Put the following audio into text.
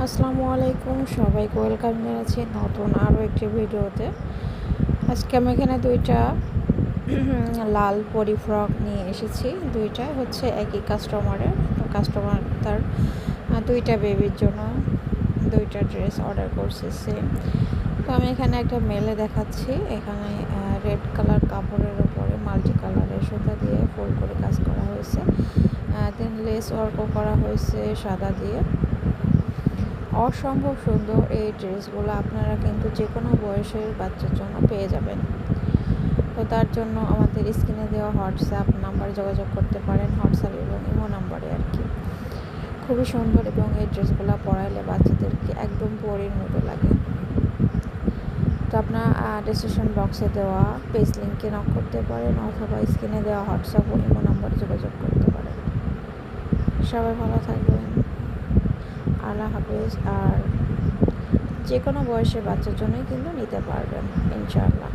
আসসালামু আলাইকুম, সবাইকে ওয়েলকাম জানাচ্ছি নতুন আরও একটি ভিডিওতে। আজকে আমি এখানে দুইটা লাল পরি ফ্রক নিয়ে এসেছি। দুইটাই হচ্ছে একই কাস্টমারের। তো কাস্টমার তার দুইটা বেবির জন্য দুইটা ড্রেস অর্ডার করছে সেম। তো আমি এখানে একটা মেলে দেখাচ্ছি। এখানে রেড কালার কাপড়ের উপরে মাল্টি কালারের সুতা দিয়ে ফুল করে কাজ করা হয়েছে। দেন লেস ওয়ার্কও করা হয়েছে সাদা দিয়ে। অসম্ভব সুন্দর এই ড্রেসগুলো আপনারা কিন্তু যে কোনো বয়সের বাচ্চার জন্য পেয়ে যাবেন। তো তার জন্য আমাদের স্ক্রিনে দেওয়া হোয়াটসঅ্যাপ নাম্বারে যোগাযোগ করতে পারেন, হোয়াটসঅ্যাপ এবং ইমো নাম্বারে আর কি। খুবই সুন্দর এবং এই ড্রেসগুলো পরাইলে বাচ্চাদেরকে একদম পরীর মতো লাগে। তো আপনার ডিসক্রিপশন বক্সে দেওয়া পেজ লিঙ্কে নক করতে পারেন অথবা স্ক্রিনে দেওয়া হোয়াটসঅ্যাপ ও ইমো নাম্বারে যোগাযোগ করতে পারেন। সবাই ভালো থাকবেন, আল্লাহ হাফেজ। আর যে কোনো বয়সের বাচ্চার জন্যই কিন্তু নিতে পারবেন ইনশাআল্লাহ।